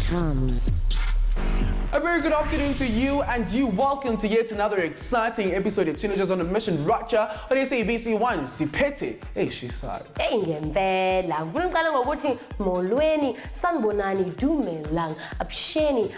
TOMz. A very good afternoon to you, and you welcome to yet another exciting episode of Teenagers on a Mission Rapture on SABC 1. Siphethe, shisari. Ngempela ngifuna uqala ngokuthi molweni sanibonani dumelang absheni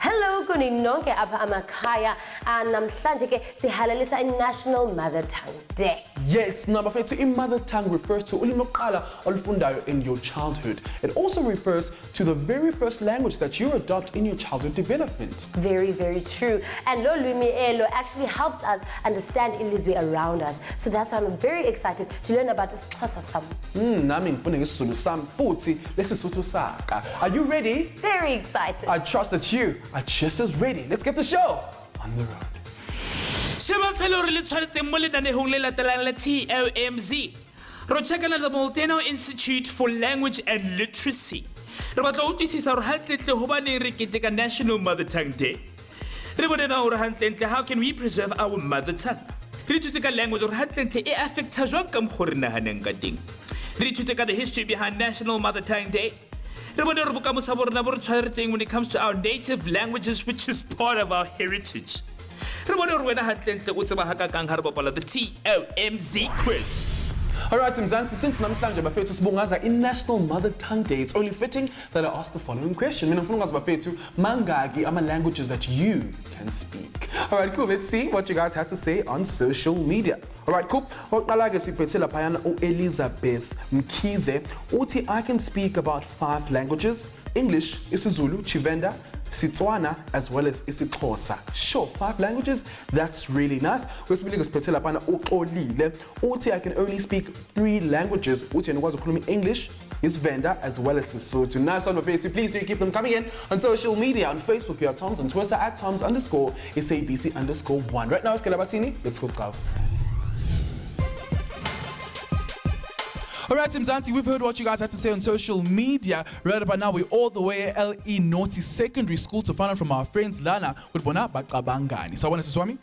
hello kuninonke apha amakhaya namhlanje ke sihalalisa National Mother Tongue Day. Yes, number 2, mother tongue refers to ulimi lokuqala olufundayo in your childhood. It also refers to the very first language that you adopt in your childhood development. Very, very true. And lo lwimi elo actually helps us understand ilizwe around us. So that's why I'm very excited to learn about this Xhosa sam. Nami ngifunda ngesizulu sami futhi lesisuthu saka. Are you ready? Very excited. I trust that you are just as ready. Let's get the show on the road. Sheba fellow re le tshwaretseng mo lenanehong le latelang la TOMz. Ro checkana the Multeno Institute for Language and Literacy. Re batla ho utlwisisa hore hantle hobane re keteka National Mother Tongue Day. Re bone na hore hantle how can we preserve our mother tongue? Re ithute ka language hore hantle e affecta jwang ka mokgo re nahanang ka teng. Re ithute ka the history behind National Mother Tongue Day. Re bone hore bokamoso bo rona bo re tshwaretseng when it comes to our native languages, which is part of our heritage. Re bone hore wena hantle o tseba hakakang ha re bapala the TOMz quiz. Alright, Mzansi, since namhlanje bafethu sibungaza National Mother Tongue Day, it's only fitting that I ask the following question. Mina ngifuna ukwazi bafethu mangaki ama languages that you can speak. Alright, cool. Let's see what you guys have to say on social media. Alright, cool. Oqala ke siphethe laphayana Elizabeth Mkhize uthi I can speak about 5 languages: English, isiZulu, Chivenda, Setswana, as well as isiXhosa. Sure, 5 languages, that's really nice. Kwesibili ke siphethe laphana uXolile uthi I can only speak 3 languages. Uthi ngikwazi ukukhuluma English, isiVenda, as well as Sesotho. Nice one, Mafethu. Please do keep them coming in on social media. On Facebook, you have TOMz, on Twitter at TOMz_SABC_1. Right now, it's Kelabatini. Let's go, Kav. Alright, Mzansi, we've heard what you guys had to say on social media. Right about now, we're all the way at LE Naughty Secondary School to find out from our friends Lana with Bona Bacabangani. So, Swami?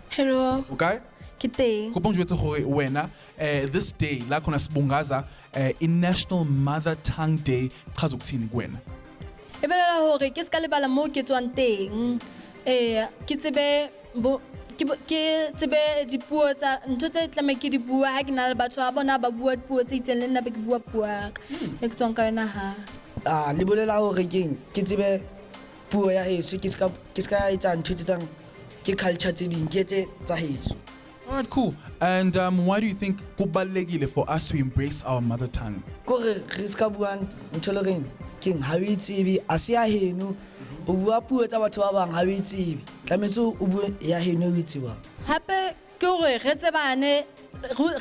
Hello. Okay? Kite. This day, la kona sibungaza in National Mother Tongue Day, chazukuthini kuwena? Ebelela hore ke ska lebala mo ke tswang teng. Ke tsebe dipuo tsa ntho tse tlame ke di bua ha ke na le batho ba bona ba bua dipuo tse itseng le nna be ke bua puo ya ka e ke tswang ka yona ha le bolela hore ke tsebe puo ya heso ke ska etsa ntho tse tsang ke culture tse ding ke tse tsa heso. Alright, cool. And why do you think kubalulekile for us to embrace our mother tongue? Kore re ska bua ntho le reng keng ha o itsebi a se ya heno o bua puo tsa batho ba bang ha o itsebi tlametse o bue ya heno o itsewa hape ke hore re tsebane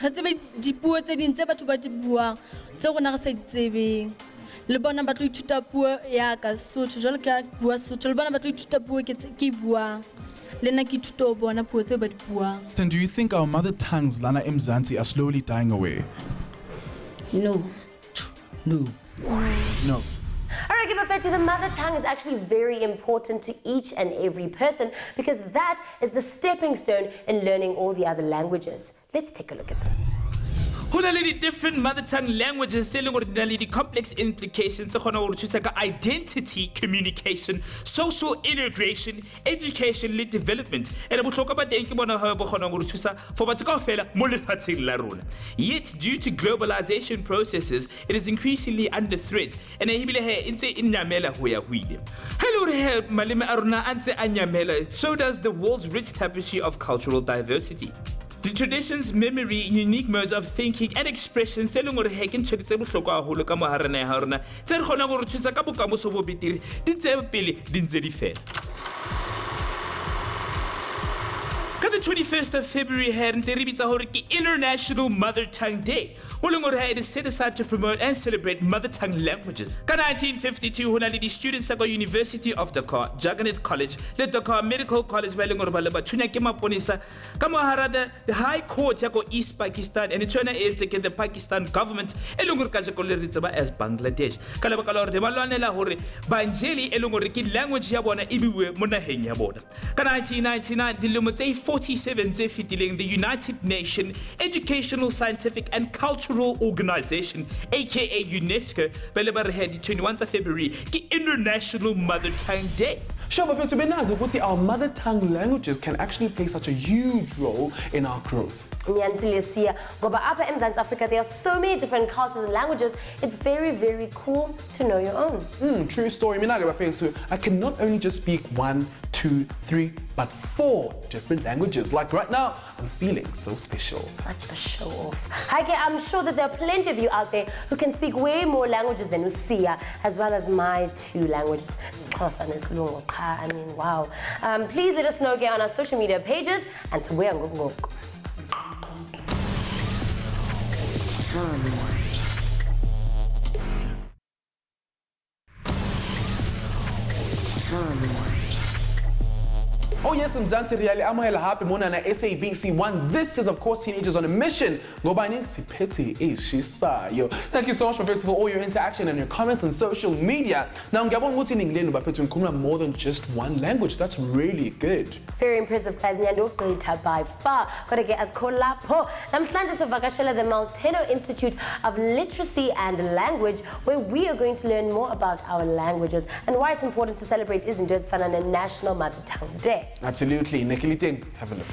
re tsebe dipuo tse ding tse batho ba di buang tse rona re sa di tsebeng le bona ba tlo ithuta puo ya ka Sotho jwale ka bua Sotho le bona ba tlo ithuta puo ke buang le nna ke ithuta o bona puo tse ba di buang. And do you think our mother tongues, Lana Mzansi, are slowly dying away? No. Alright, Mafethu, the mother tongue is actually very important to each and every person because that is the stepping stone in learning all the other languages. Let's take a look at this. Hona le different mother tongue languages tse leng gore di na le complex implications tse kgona gore thusa ka identity, communication, social integration, education le development. Ene bohlokwa ba teng ke bona ha bo kgona gore thusa for batho kaofela mo lefatsheng la rona. Yet due to globalization processes, it is increasingly under threat. Ene ebile he ntse e nyamela ho ya ho ile. Hello he maleme a rona a ntse a nyamela. So does the world's rich tapestry of cultural diversity. The traditions, memory, unique modes of thinking and expressions tse leng gore he ke ntho tse bohlokwa haholo ka moharana ya rona tse re kgona gore thusa ka bokamoso bo betiri di tsebe pele di ntse di fela. The 21st of February here ntse re bitsa hore ke International Mother Tongue Day. It is set aside to promote and celebrate mother tongue languages. Ka 1952 hona le di students sa University of Dakar, Juggernaut College, le Dakar Medical College ba leng gore ba le bathunya ke maponisa ka mohara the High Court ya ko East Pakistan and itshwana e etse ke the Pakistan government e leng gore ka se le tseba as Bangladesh. Ka lebaka la hore ba lwanela hore banjeli e leng gore ke language ya bona e biwe mo naheng ya bona. Ka 1999 dilemo tse 40 27 tse fetileng, the United Nations Educational, Scientific and Cultural Organization, aka UNESCO, ba le ba re hedi 21 February ke International Mother Tongue Day. Sure, but to be nice, our mother tongue languages can actually play such a huge role in our growth. Ngoba apha eMzantsi Africa, there are so many different cultures and languages. It's very, very cool to know your own. True story. I can not only just speak 1, 2, 3, but 4 different languages. Like right now, I'm feeling so special. Such a show off. Haike, I'm sure that there are plenty of you out there who can speak way more languages than Usia, as well as my 2 languages. I mean, wow. Please let us know again on our social media pages and to where I'm going. Oh yes, Mzansi Riali Amohela Happy Mona na SABC 1. This is of course Teenagers on a Mission. Ngobani Sipeti Ishisayo. Thank you so much for all your interaction and your comments on social media. Now ngiyabona ukuthi ningilela bafethu ngikhuluma more than just one language. That's really good. Very impressive, guys. Nyandogqitha by far. Kodwa ke asikholapho. Namhlanje sivakashela the Malteno Institute of Literacy and Language, where we are going to learn more about our languages and why it's important to celebrate izinto ezifana ne-National Mother Tongue Day. Absolutely. Nekiliteng, have a look.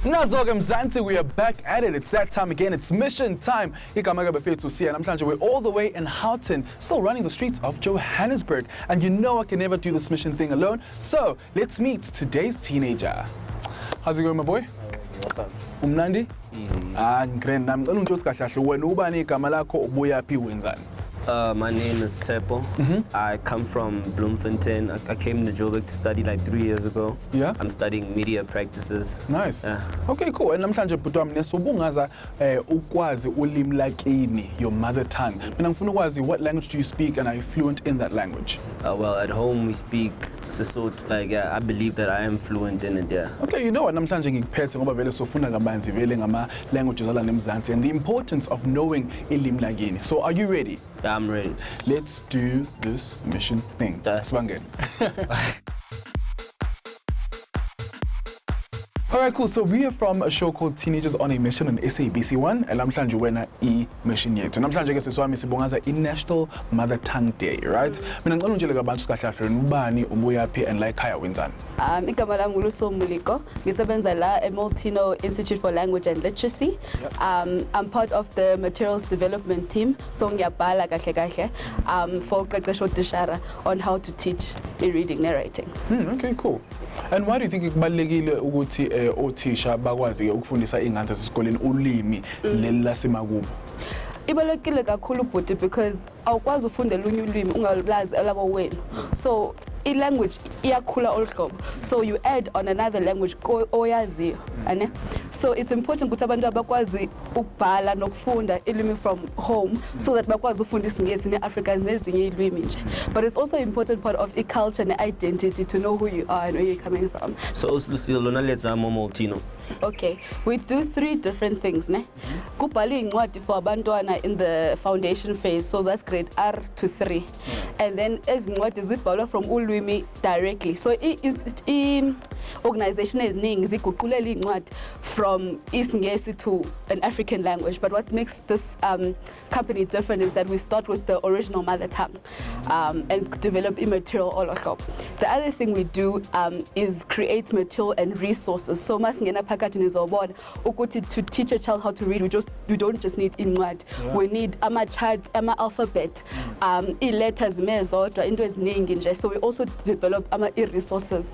Nazoke Mzansi, we are back at it. It's that time again. It's mission time. Igama bafethu siya namhlanje we're all the way in Houghton, still running the streets of Johannesburg. And you know I can never do this mission thing alone. So let's meet today's teenager. How's it going, my boy? What's up? Umnandi? Ngicela ngicela ungitshela kahle kahle wena ubani igama lakho ubuya phi wenzani? My name is Tsepo. I come from Bloemfontein. I came to Joburg to study like 3 years ago. Yeah? I'm studying media practices. Nice. Yeah. Okay, cool. And namhlanje bhuti wami nesobungaza ukwazi ulimi lakini, your mother tongue. Mina ngifuna ukwazi, what language do you speak and are you fluent in that language? Well, at home we speak Sesotho. Like, I believe that I am fluent in it, yeah. Okay, you know what, namhlanje ngikuphethe ngoba vele sofunda kabanzi vele ngama languages ala neMzansi and the importance of knowing ilimi lakini. So are you ready? Yeah, I'm ready. Let's do this mission thing. Sibangele. Alright, cool. So we are from a show called Teenagers on a Mission on SABC 1. And namhlanje wena mission yethu. Namhlanje ke sesiwami sibongaza National Mother Tongue Day, right? Mina ngicela ungitshele kabantu kahle kahle ubani ubuya phi and la ekhaya wenzani. Igama lami nguLusomuliko. Ngisebenza la eMalteno Institute for Language and Literacy. I'm part of the materials development team. So ngiyabhala kahle kahle for uqeqesho tishara on how to teach e-reading narrating. Okay, cool. And why do you think kubalekile ukuthi othisha bakwazi ukufundisa ingane zasesikoleni ulimi leli lasemakubo? Ibalekile kakhulu bhuti because awukwazi ufundela unye ulimi ungalazi elabo wenu. So i-language iyakhula olhlobo. So you add on another language oyaziyo, ane? So it's important ukuthi abantu abakwazi ukubhala nokufunda ilimi from home so that bakwazi ufunda isingesi ne-Afrikaans nezinye ilwimi nje. But it's also an important part of culture and identity to know who you are and where you're coming from. So Lucille, lona let's Maltino. Okay, we do 3 different things, ne? Kubhalwe incwadi for abantwana in the foundation phase, so that's grade R to 3. And then ezincwadi zibhalwa from ulwimi directly. So organization eziningi ziguqulela incwadi from isingesi to an African language. But what makes this company different is that we start with the original mother tongue and develop immaterial all of. The other thing we do is create material and resources. So masingena phakathi nizobona ukuthi to teach a child how to read, we don't just need incwadi. We need ama-charts, ama-alphabet, i-letters mezodwa into eziningi nje. So we also develop e-resources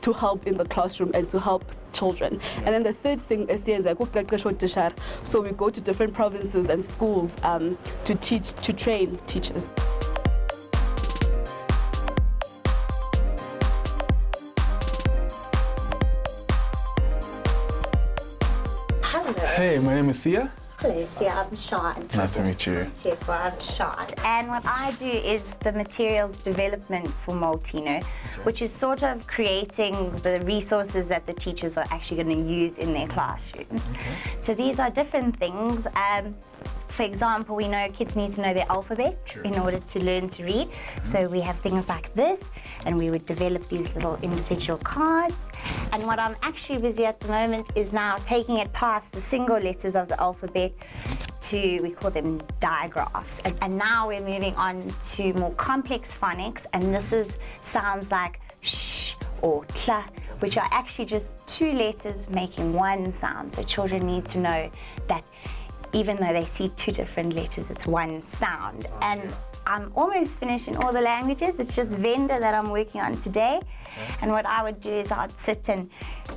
to help in the classroom and to help children. And then the third thing is ukuqeqesho tishara. So we go to different provinces and schools to train teachers. Hey, my name is Sia. Hello, Sia, I'm Sean. Nice to meet you. I'm Sean. And what I do is the materials development for Malteno, which is sort of creating the resources that the teachers are actually going to use in their classrooms. So these are different things. for example, we know kids need to know their alphabet in order to learn to read. So we have things like this, and we would develop these little individual cards. And what I'm actually busy at the moment is now taking it past the single letters of the alphabet to, we call them digraphs. And now we're moving on to more complex phonics, and this is sounds like sh or kla, which are actually just two letters making one sound. So children need to know that even though they see two different letters, it's one sound. And I'm almost finished in all the languages. It's just Venda that I'm working on today. And what I would do is I'd sit and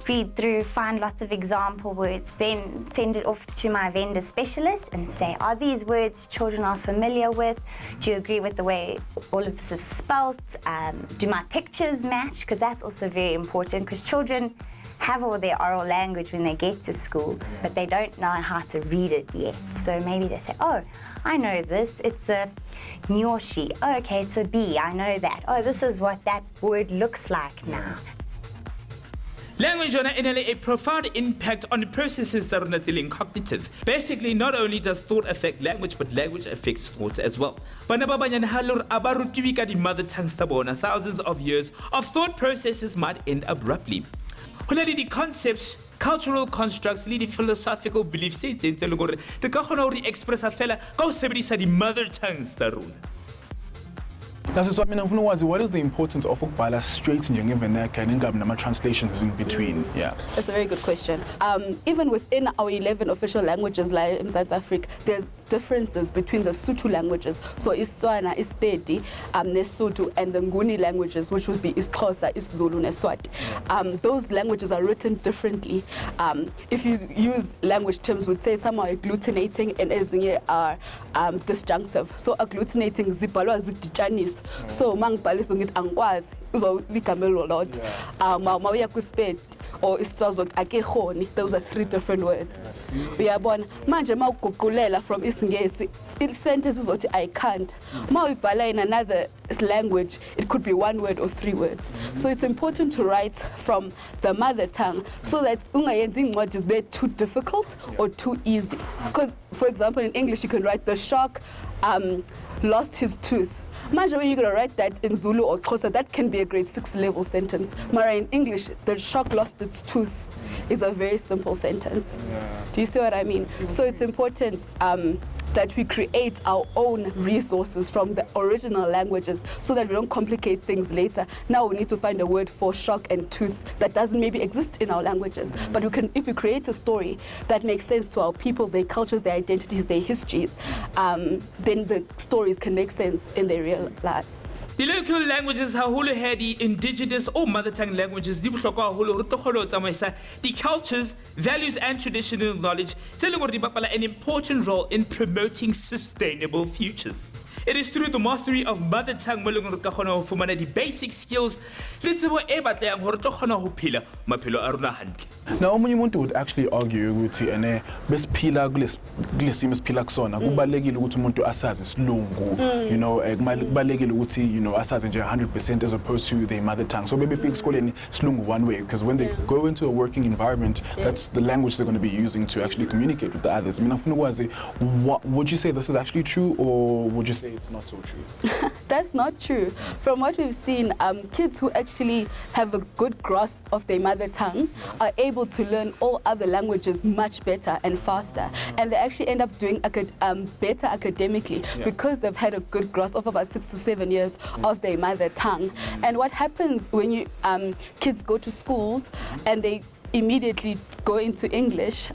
read through, find lots of example words, then send it off to my Venda specialist and say, are these words children are familiar with? Do you agree with the way all of this is spelt? Do my pictures match? Because that's also very important, because children have all their oral language when they get to school, but they don't know how to read it yet. So maybe they say, oh, I know this, it's a nyoshi. Oh, okay, it's a B, I know that. Oh, this is what that word looks like now. Language on a profound impact on the processes that are dealing cognitive. Basically, not only does thought affect language, but language affects thought as well. Bana ba banyane ha le hore a ba rutiwe ka di-mother tongues tsa bona, thousands of years of thought processes might end abruptly. Ho na le di-concepts, cultural constructs le di-philosophical beliefs tse itseng tse leng gore re ka kgona hore expressa fela ka ho sebedisa di-mother tongues tsa rona. That's what I mean. What is the importance of ukubhala straight njengeveneka and ingabi nama-translations in between? Yeah. That's a very good question. Even within our 11 official languages like in South Africa, there's differences between the Sotho languages. So Istswana, Ispedi, Nesotho, and the Nguni languages, which would be Isxhosa, Isizulu, Neswati. Those languages are written differently. If you use language terms, we'd say some are agglutinating and ezinye are disjunctive. So agglutinating zibhalwa zidityaniswa. So mangibhalisa ngithi angikwazi uzoligamelo lodwa. Mawuya kwiSpedi or isitswazo akekhoni, those are three different words. Uyabona manje mawuguqulela from isingesi sentence izothi I can't. Mawuyibhala in another language, it could be one word or three words. So it's important to write from the mother tongue so that ungayenzi incwadi zibe too difficult or too easy. Because for example in English you can write the shark lost his tooth. Imagine when you're going to write that in Zulu or Xhosa, that can be a grade 6 level sentence. Mara in English, the shark lost its tooth is a very simple sentence. Do you see what I mean? So it's important that we create our own resources from the original languages so that we don't complicate things later. Now we need to find a word for shark and tooth that doesn't maybe exist in our languages. But we can, if we create a story that makes sense to our people, their cultures, their identities, their histories, then the stories can make sense in their real lives. The local languages haholo he di indigenous or mother tongue languages di bohlokwa haholo hore tokgolo tsamaisa the cultures, values and traditional knowledge tse leng hore di bapala an important role in promoting sustainable futures. It is through the mastery of mother tongue mo leng hore ka kgona ho fumana di basic skills le tsebo e batlehang hore tlo kgona ho phela maphelo a rona hantle. Now omunye umuntu would actually argue ukuthi besiphila kulesimo esiphila kusona kubalekile ukuthi umuntu asazi isilungu, you know, kubalekile ukuthi you know asazi nje 100% as opposed to their mother tongue. So maybe fix esikoleni isilungu one way, because when they go into a working environment, that's the language they're going to be using to actually communicate with the others. I mean, afuna ukwazi, would you say this is actually true, or would you say it's not so true? That's not true. From what we've seen, kids who actually have a good grasp of their mother tongue are able to learn all other languages much better and faster, and they actually end up doing better academically because they've had a good grasp of about 6 to 7 years of their mother tongue. And what happens when you kids go to schools and they immediately go into English,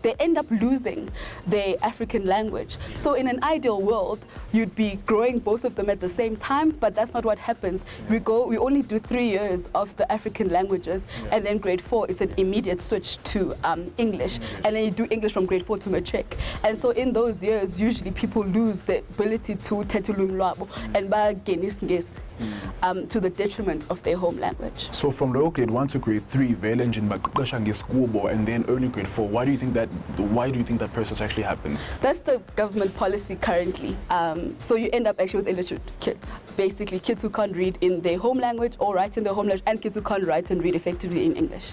they end up losing their African language. So in an ideal world, you'd be growing both of them at the same time, but that's not what happens. We only do 3 years of the African languages, and then grade 4 is an immediate switch to English, and then you do English from grade 4 to matric. And so in those years, usually people lose the ability to thetha ulwimi lwabo and bagena isingesi to the detriment of their home language. So from lower grade 1 to grade 3, and then only grade 4. Why do you think that process actually happens? That's the government policy currently. So you end up actually with illiterate kids. Basically, kids who can't read in their home language or write in their home language, and kids who can't write and read effectively in English.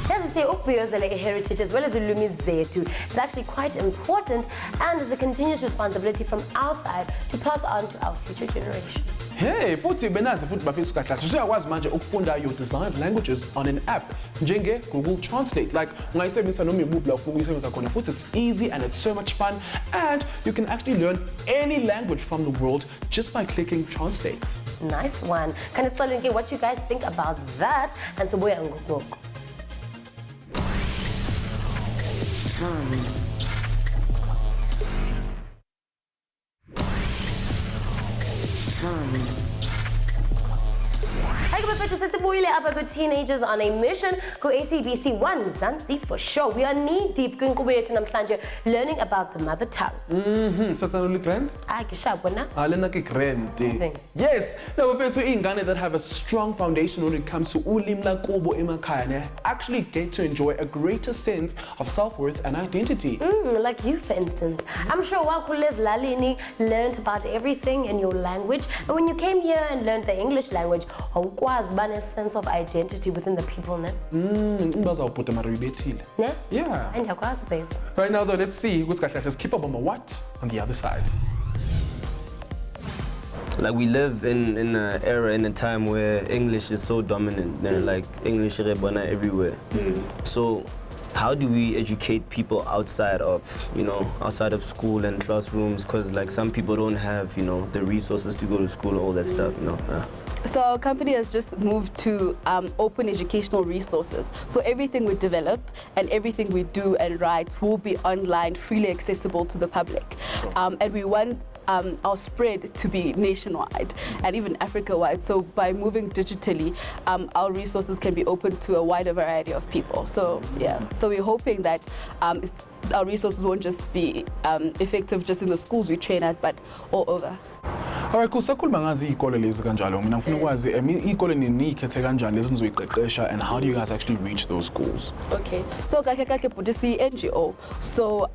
Here's a ukuthi ukubhiyozela heritage as well as ulwimi zethu is actually quite important and is a continuous responsibility from our side to pass on to our future generation. Hey, futhi benazi futhi bafethu kahle. Usuyakwazi manje ukufunda your desired languages on an app njenge Google Translate. Like ungayisebenzisa noma ibuphi la ufuna ukuyisebenzisa khona. Futhi it's easy and it's so much fun and you can actually learn any language from the world just by clicking Translate. Nice one. Can you tell me what you guys think about that? And so boy TOMz. TOMz. Hey, sisibuyile apha ku-Teenagers on a Mission ku-SABC 1 Mzansi for sure. We are knee deep kwinkqubo yethu namhlanje learning about the mother tongue. Satanuli grand? Kishapo na? Lena ke grand. Thanks. Yes. Now bafethu ingane that have a strong foundation when it comes to ulimi lakubo emakhaya actually get to enjoy a greater sense of self-worth and identity. Like you, for instance. I'm sure wakhule ezilalini learned about everything in your language, and when you came here and learned the English language, awukwazi ba a sense of identity within the people, ne? Ne? Yeah. And yakwazi, babes. Right now though, let's see who's got let's keep up on what on the other side. Like we live in an era, in a time where English is so dominant, like English everywhere. So how do we educate people outside of, outside of school and classrooms? Because like some people don't have, the resources to go to school, all that stuff, So our company has just moved to open educational resources. So everything we develop and everything we do and write will be online, freely accessible to the public. And we want our spread to be nationwide and even Africa-wide. So by moving digitally, our resources can be open to a wider variety of people. So yeah, so we're hoping that our resources won't just be effective just in the schools we train at, but all over. Alright, cool. Sakhuluma ngazi izikole lezi kanjalo. Mina ngifuna ukwazi izikole nikhethe kanjani lezi nizoyiqeqesha and how do you guys actually reach those schools? Okay. So kahle kahle bhutisi NGO. So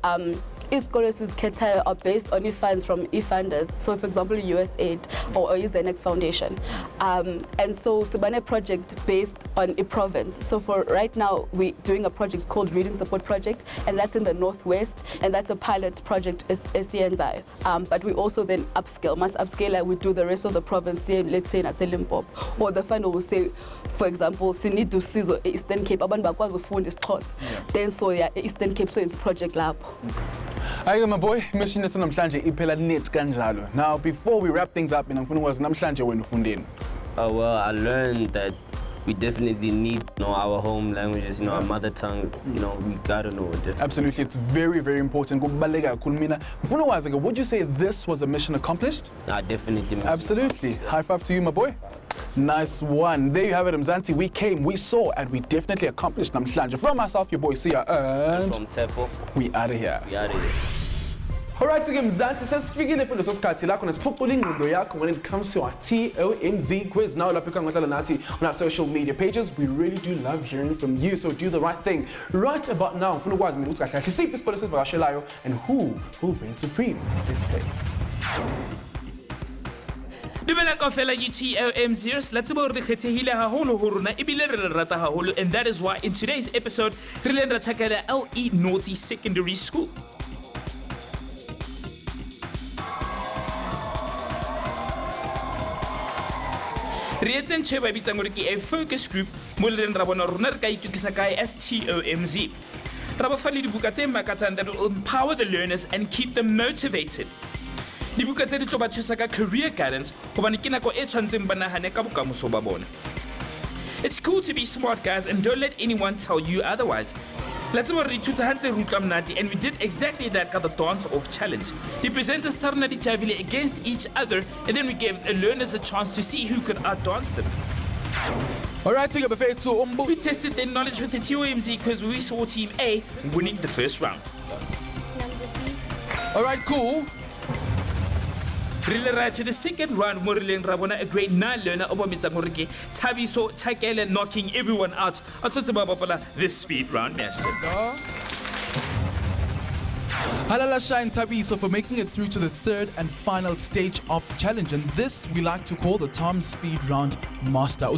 izikole sizikhethayo are based on funds from funders. So for example, USAID or the Next Foundation. And so Sibane project based on a province. So for right now, we're doing a project called Reading Support Project, and that's in the Northwest, and that's a pilot project SCNZI. But we also then must upscale, like we do the rest of the province, let's say in Limpopo. Or the fund will say, for example, need to see the Eastern Cape, abantu bakwazi ufunda isiXhosa. Then so yeah, Eastern Cape, so it's Project Lab. Ayo my boy, mission yethu namhlanje iphela net kanjalo. Now before we wrap things up, ngifuna ukwazi namhlanje wena ufundeni. Well, I learned that we definitely need our home languages, our mother tongue, we gotta know it. Absolutely, it's very, very important. Would you say this was a mission accomplished? Definitely. Absolutely. High five to you, my boy. Nice one. There you have it, Mzansi. We came, we saw, and we definitely accomplished namhlanje. From myself, your boy Sia, and from Tepo, we out of here. We out of here. Alright, so Mzansi says figure for the society like on when it comes to our TOMz quiz. Now on our social media pages, we really do love hearing from you. So do the right thing. Right about now, and who will reign supreme? Let's play. Dumela kaofela TOMzers, let's go re khethehile haholo ho rona ebile re le rata haholo, and that is why in today's episode re le ra tshakela LE Naughty Secondary School. Re etse ntho e ba bitsang gore ke a focus group mo le reng ra bona rona re ka itukisa kae as TOMz. Ra ba fa le dibuka tse makatsang that will empower the learners and keep them motivated. Dibuka tse di tlo ba thusa ka career guidance hobane ke nako e tshwantseng ba nahane ka bokamoso ba bona. It's cool to be smart, guys, and don't let anyone tell you otherwise. Let's go and we did exactly that at the dance off challenge. The presenters started the against each other, and then we gave the learners a chance to see who could outdance them. Alright, so we tested their knowledge with the TOMz because we saw Team A winning the first round. Alright, cool. Right to the second round, Morileng Rabona, a grade 9 learner, Obamitsangoriki, Tabiso, Chakele, knocking everyone out. I thought about this speed round master. Halala Shine Tabiso for making it through to the third and final stage of the challenge, and this we like to call the TOMz Speed Round Master.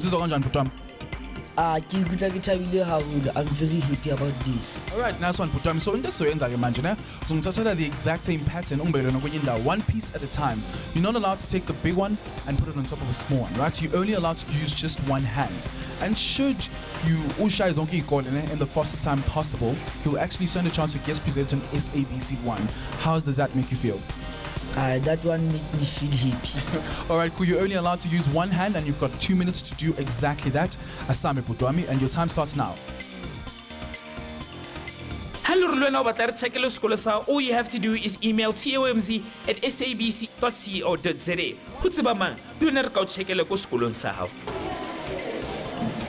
ke ikutlwa ke thabile haholo. I'm very happy about this. Alright, nice one, Putami. So in this way, the exact same pattern, one piece at a time. You're not allowed to take the big one and put it on top of a small one, right? You're only allowed to use just one hand. And should you in the fastest time possible, you'll actually stand a chance to guest present on SABC1. How does that make you feel? That one made me feel happy. Alright, cool. You're only allowed to use one hand and you've got 2 minutes to do exactly that. Asame Putwami, and your time starts now. Hello, all you have to do is email tomz@sabc.co.za.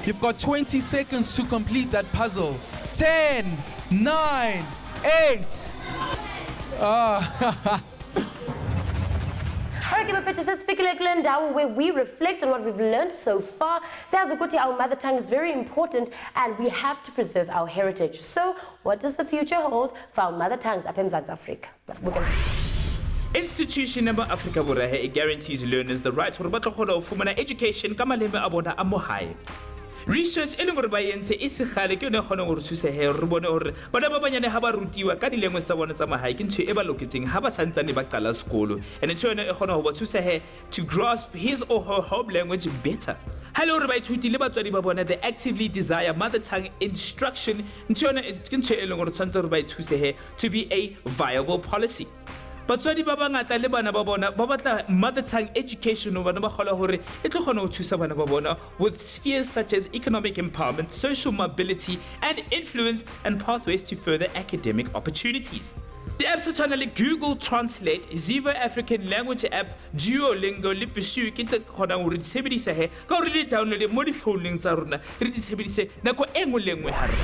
You've got 20 seconds to complete that puzzle. 10, 9, 8. Alright, Bafethu, let's speak now where we reflect on what we've learned so far. Our mother tongue is very important and we have to preserve our heritage. So, what does the future hold for our mother tongues up in South Africa? Institution number Africa it guarantees learners the right to education Research e leng gore ba yentse e se gale ke yone gone gore thuse he re bone gore bana ba banyane ha ba rutiwa ka dilengwe tsa bona tsa mahae ke ntho e ba loketseng ha ba santsane ba qala sekolo and ntho yone e gone go ba thuse he to grasp his or her home language better. Hello re ba ithuti le batswadi ba bona they actively desire mother tongue instruction ntho yone ke ntho e leng gore tshwantse re ba ithuse he to be a viable policy. Batswadi ba bangata le bana ba bona ba batla mother tongue education bana ba kgola hore e tlo kgona go thusa bana ba bona with spheres such as economic empowerment, social mobility and influence and pathways to further academic opportunities. The apps are like Google Translate, Ziva African Language App, Duolingo, le Pursue ke tse kgonang hore di sebedisa he ka hore di download mo di phone tsa rona re di sebedise nako e nngwe le nngwe ha rona.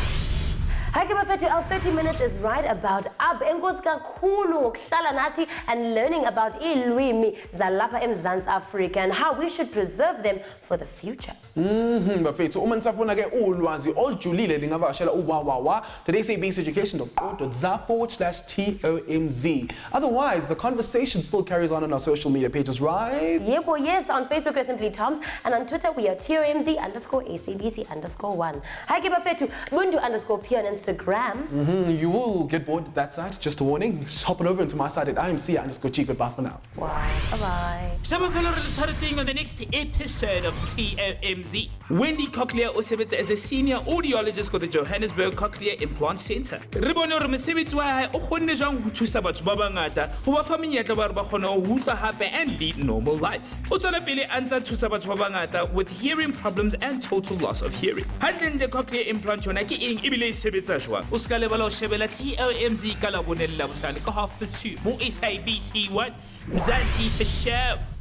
Hi, Bafethu, our 30 minutes is right about up. Enkosi kakhulu ngokuhlala nathi and learning about ilwimi zalapha eMzantsi Africa and how we should preserve them for the future. Bafethu, uma nisafuna ke ulwazi olujulile lingavakashela www.sabceducation.co.za/TOMZ. Otherwise, the conversation still carries on our social media pages, right? Yep, well, yes, on Facebook we're simply TOMz and on Twitter we are TOMZ_ACBC_1. Hi, Bafethu, Bundu_P on Instagram. You will get bored at that site, just a warning. Just hop on over into my site at IMC_G. Goodbye for now. Bye-bye. On the next episode of TOMZ, Wendy Cochlear osebetsa as a senior audiologist for the Johannesburg Cochlear Implant Center. Re bone hore mosebetsi wa hae o kgonne jang ho thusa batho ba bangata ho ba fa menyetla ba re ba kgona ho utlwa hape and lead normal lives. O tswela pele a ntse thusa batho ba bangata with hearing problems and total loss of hearing. Handling the cochlear implant yona ke eng ebile e sebetsa jwang? O ska lebala ho shebela TOMZ ka la bonella bohlale ka 2:30 mo SABC1 Mzansi for sure.